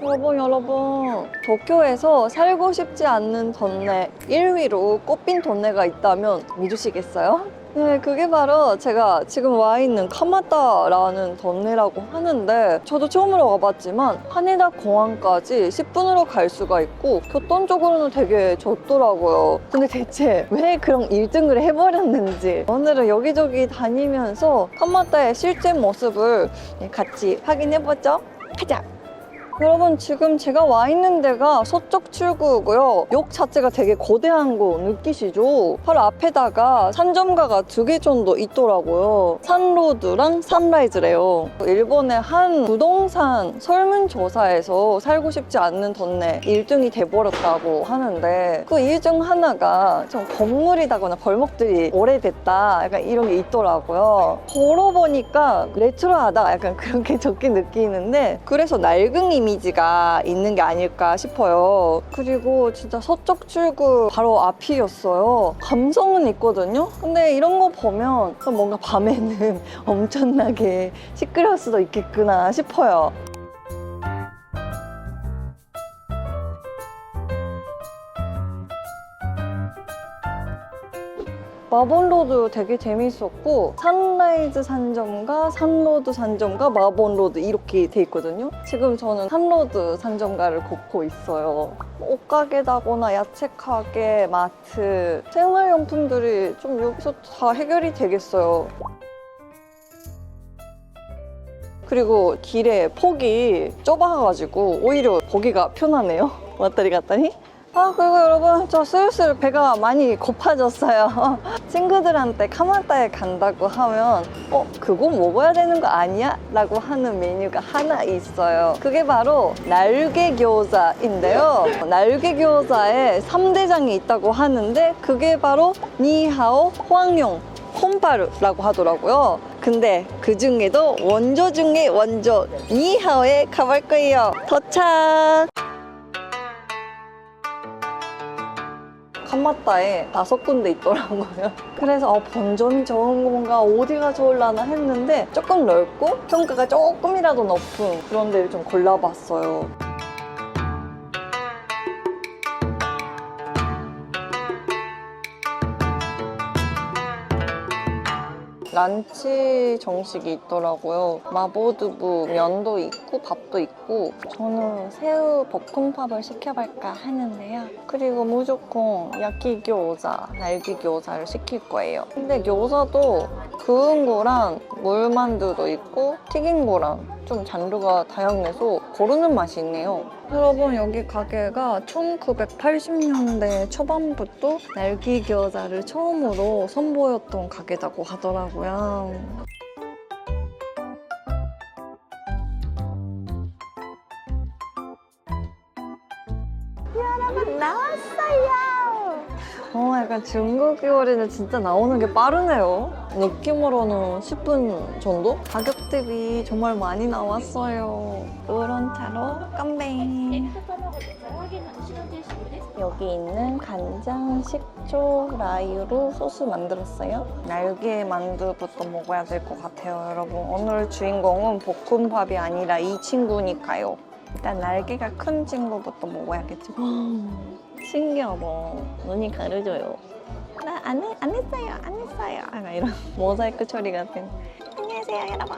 여러분, 도쿄에서 살고 싶지 않는 동네 1위로 꼽힌 동네가 있다면 믿으시겠어요? 네, 그게 바로 제가 지금 와 있는 카마타라는 동네라고 하는데, 저도 처음으로 와봤지만 하네다 공항까지 10분으로 갈 수가 있고 교통적으로는 되게 좋더라고요. 근데 대체 왜 그런 1등을 해버렸는지 오늘은 여기저기 다니면서 카마타의 실제 모습을 같이 확인해보죠. 가자! 여러분, 지금 제가 와 있는 데가 서쪽 출구고요. 역 자체가 되게 거대한 거 느끼시죠? 바로 앞에다가 상점가가 2개 정도 있더라고요. 산로드랑 산라이즈래요. 일본의 한 부동산 설문조사에서 살고 싶지 않는 동네 1등이 돼버렸다고 하는데, 그 이유 중 하나가 좀 건물이다거나 벌목들이 오래됐다, 약간 이런 게 있더라고요. 걸어보니까 레트로하다, 약간 그렇게 적게 느끼는데, 그래서 낡은 이미지가 있는 게 아닐까 싶어요. 그리고 진짜 서쪽 출구 바로 앞이었어요. 감성은 있거든요. 근데 이런 거 보면 뭔가 밤에는 엄청나게 시끄러울 수도 있겠구나 싶어요. 마본로드 되게 재밌었고, 산라이즈 상점가, 산로드 상점가, 마본로드 이렇게 돼 있거든요. 지금 저는 산로드 상점가를 걷고 있어요. 옷가게다거나 야채가게, 마트, 생활용품들이 좀 여기서 다 해결이 되겠어요. 그리고 길에 폭이 좁아가지고 오히려 보기가 편하네요. 왔다리 갔다니. 그리고 여러분, 저 슬슬 배가 많이 고파졌어요. 친구들한테 카마타에 간다고 하면 그거 먹어야 되는 거 아니야? 라고 하는 메뉴가 하나 있어요. 그게 바로 날개餃子인데요. 날개餃子에 3대장이 있다고 하는데, 그게 바로 니하오, 황용, 콩파르라고 하더라고요. 근데 그 중에도 원조 중에 원조 니하오에 가볼 거예요. 도착! 카마타에 5군데 있더라고요. 그래서 본점이 좋은 건가, 어디가 좋을라나 했는데 조금 넓고 평가가 조금이라도 높은 그런 데를 좀 골라봤어요. 란치 정식이 있더라고요. 마보두부 면도 있고 밥도 있고, 저는 새우 볶음밥을 시켜볼까 하는데요. 그리고 무조건 야끼餃子, 날개餃子를 시킬 거예요. 근데餃子도 구운 거랑 물만두도 있고 튀긴 거랑 좀 장르가 다양해서 고르는 맛이 있네요. 여러분, 여기 가게가 1980년대 초반부터 날개餃子를 처음으로 선보였던 가게라고 하더라고요. 여러분, 나왔어요! 약간 중국 요리는 진짜 나오는 게 빠르네요. 느낌으로는 10분 정도? 가격 대비 정말 많이 나왔어요. 우론차로 깜뱅. 여기 있는 간장, 식초, 라유로 소스 만들었어요. 날개 만두부터 먹어야 될 것 같아요, 여러분. 오늘 주인공은 볶음밥이 아니라 이 친구니까요. 일단 날개가 큰 친구부터 먹어야겠죠. 신기하다. 눈이 가려져요. 나 안 했어요. 약간 이런 모자이크 처리 같은. 안녕하세요, 여러분.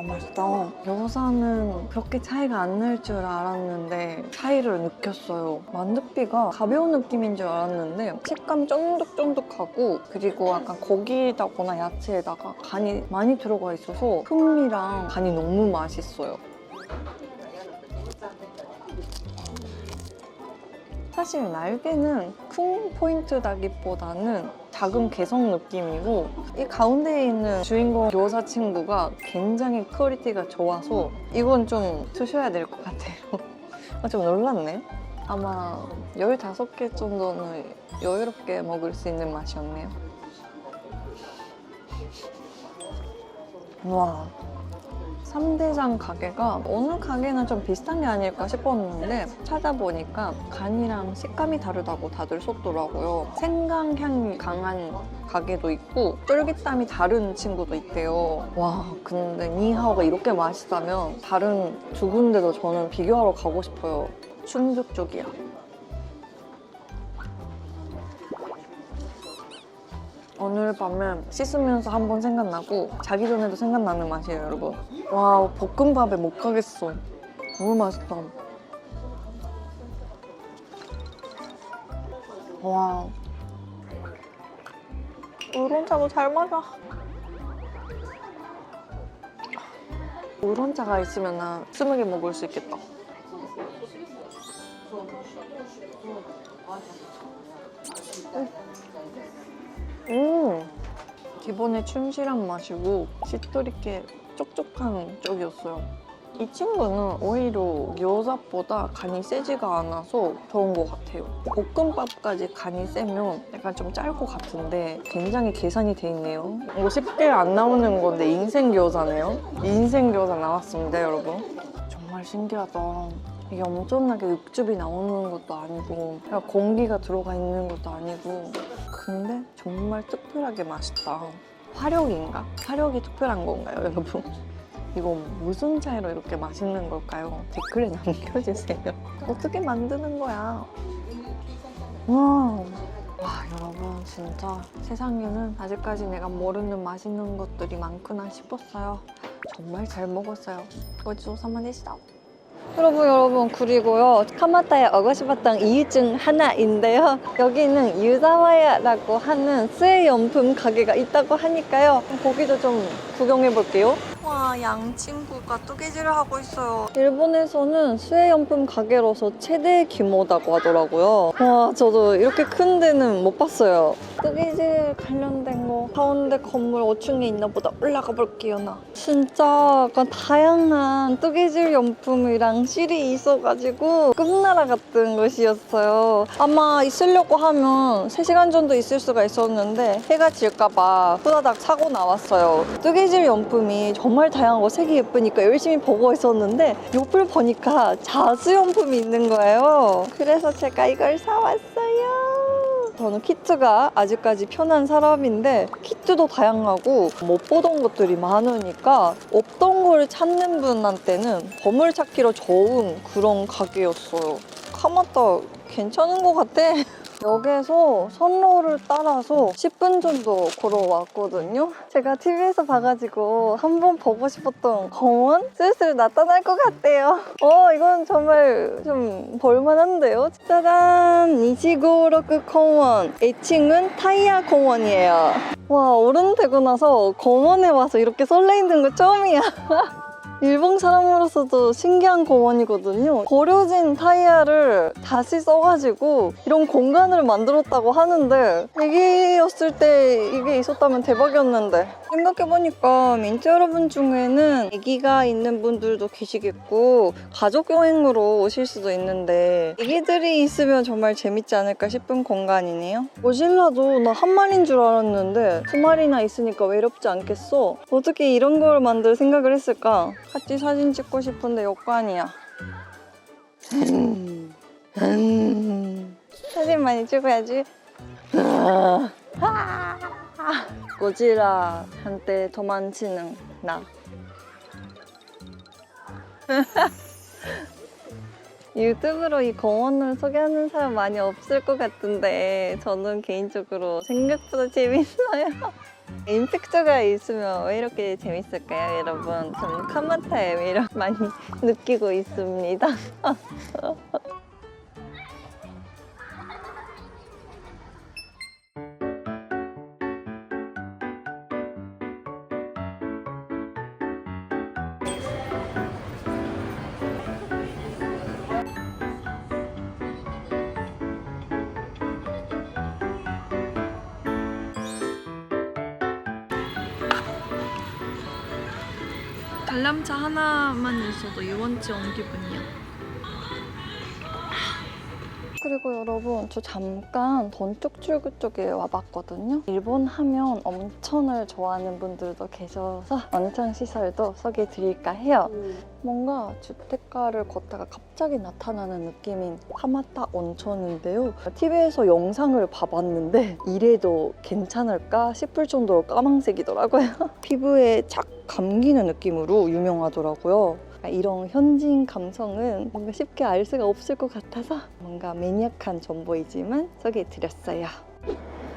맛있다.餃子는 그렇게 차이가 안 날 줄 알았는데 차이를 느꼈어요. 만두피가 가벼운 느낌인 줄 알았는데 식감 쫀득쫀득하고, 그리고 약간 고기에다거나 야채에다가 간이 많이 들어가 있어서 풍미랑 간이 너무 맛있어요. 사실 날개는 큰 포인트라기보다는 작은 개성 느낌이고, 이 가운데에 있는 주인공餃子친구가 굉장히 퀄리티가 좋아서 이건 좀 드셔야 될 것 같아요. 좀 놀랐네. 아마 15개 정도는 여유롭게 먹을 수 있는 맛이었네요. 와, 3대장 가게가 어느 가게는 좀 비슷한 게 아닐까 싶었는데 찾아보니까 간이랑 식감이 다르다고 다들 썼더라고요. 생강 향이 강한 가게도 있고 쫄깃함이 다른 친구도 있대요. 와, 근데 니하오가 이렇게 맛있다면 다른 두 군데도 저는 비교하러 가고 싶어요. 충격적이야. 오늘 밤에 씻으면서 한 번 생각나고 자기 전에도 생각나는 맛이에요, 여러분. 와, 볶음밥에 못 가겠어. 너무 맛있다. 와, 우롱차도 잘 맞아. 우롱차가 있으면 나 20개 먹을 수 있겠다. 기본에 충실한 맛이고 씹도록 촉촉한 쪽이었어요. 이 친구는 오히려 gyoza보다 간이 세지가 않아서 좋은 것 같아요. 볶음밥까지 간이 세면 약간 좀 짤 것 같은데 굉장히 계산이 돼 있네요. 이거 쉽게 안 나오는 건데 인생 gyoza네요. 인생 gyoza 나왔습니다, 여러분. 정말 신기하다. 이게 엄청나게 육즙이 나오는 것도 아니고 그냥 공기가 들어가 있는 것도 아니고 근데 정말 특별하게 맛있다. 화력인가? 화력이 특별한 건가요, 여러분? 이거 무슨 차이로 이렇게 맛있는 걸까요? 댓글에 남겨주세요. 어떻게 만드는 거야? 와, 여러분 진짜 세상에는 아직까지 내가 모르는 맛있는 것들이 많구나 싶었어요. 정말 잘 먹었어요. 고지소사마데시다. 여러분 그리고요 카마타에 오고 싶었던 이유 중 하나인데요. 여기는 유자와야라고 하는 수혜용품 가게가 있다고 하니까요. 거기도 좀 구경해 볼게요. 와, 양 친구가 뜨개질을 하고 있어요. 일본에서는 수혜용품 가게로서 최대 규모다고 하더라고요. 와, 저도 이렇게 큰 데는 못 봤어요. 뜨개질 관련된 거 가운데 건물 5층에 있나 보다. 올라가 볼게요, 나. 진짜 약간 다양한 뜨개질 용품이랑 실이 있어가지고 끝나라 같은 곳이었어요. 아마 있으려고 하면 3시간 정도 있을 수가 있었는데 해가 질까봐 후다닥 사고 나왔어요. 뜨개질 용품이 정말 다양하고 색이 예쁘니까 열심히 보고 있었는데 옆을 보니까 자수용품이 있는 거예요. 그래서 제가 이걸 사왔어요. 저는 키트가 아직까지 편한 사람인데 키트도 다양하고 못 보던 것들이 많으니까 없던 걸 찾는 분한테는 보물찾기로 좋은 그런 가게였어요. 카마타 괜찮은 것 같아. 역에서 선로를 따라서 10분 정도 걸어왔거든요. 제가 TV에서 봐가지고 한번 보고 싶었던 공원? 슬슬 나타날 것 같대요. 이건 정말 좀 볼만한데요? 짜잔! 니시고로크 공원. 애칭은 타이야 공원이에요. 와, 어른 되고 나서 공원에 와서 이렇게 설레이는 거 처음이야. 일본 사람으로서도 신기한 공원이거든요. 버려진 타이야를 다시 써가지고 이런 공간을 만들었다고 하는데 애기였을 때 이게 있었다면 대박이었는데 생각해보니까 민트 여러분 중에는 애기가 있는 분들도 계시겠고 가족 여행으로 오실 수도 있는데 애기들이 있으면 정말 재밌지 않을까 싶은 공간이네요. 고질라도 나 한 마리인 줄 알았는데 2마리나 있으니까 외롭지 않겠어? 어떻게 이런 걸 만들 생각을 했을까? 같이 사진 찍고 싶은데 여건이야. 사진 많이 찍어야지. 고질라한테 도망치는 나. 유튜브로 이 공원을 소개하는 사람 많이 없을 것 같은데 저는 개인적으로 생각보다 재밌어요. 임팩트가 있으면 왜 이렇게 재밌을까요, 여러분? 저는 카마타의 매력 많이 느끼고 있습니다. 관람차 하나만 있어도 유원지 온 기분이야. 그리고 여러분, 저 잠깐 돈쪽출구 쪽에 와봤거든요. 일본 하면 온천을 좋아하는 분들도 계셔서 온천 시설도 소개해 드릴까 해요. 뭔가 주택가를 걷다가 갑자기 나타나는 느낌인 카마타 온천인데요. TV에서 영상을 봐봤는데 이래도 괜찮을까 싶을 정도로 까망색이더라고요. 피부에 착 감기는 느낌으로 유명하더라고요. 이런 현지인 감성은 뭔가 쉽게 알 수가 없을 것 같아서 뭔가 매니악한 정보이지만 소개해드렸어요.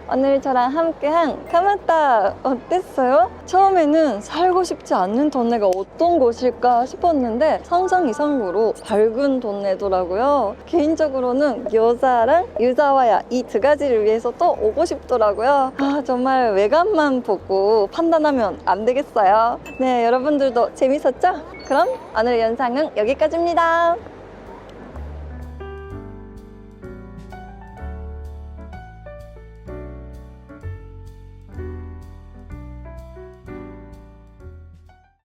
오늘 저랑 함께한 카마타 어땠어요? 처음에는 살고 싶지 않는 동네가 어떤 곳일까 싶었는데 상상 이상으로 밝은 동네더라고요. 개인적으로는 여자랑 유자와야 이 두 가지를 위해서 또 오고 싶더라고요. 정말 외관만 보고 판단하면 안 되겠어요. 네, 여러분들도 재밌었죠? 그럼 오늘의 영상은 여기까지입니다.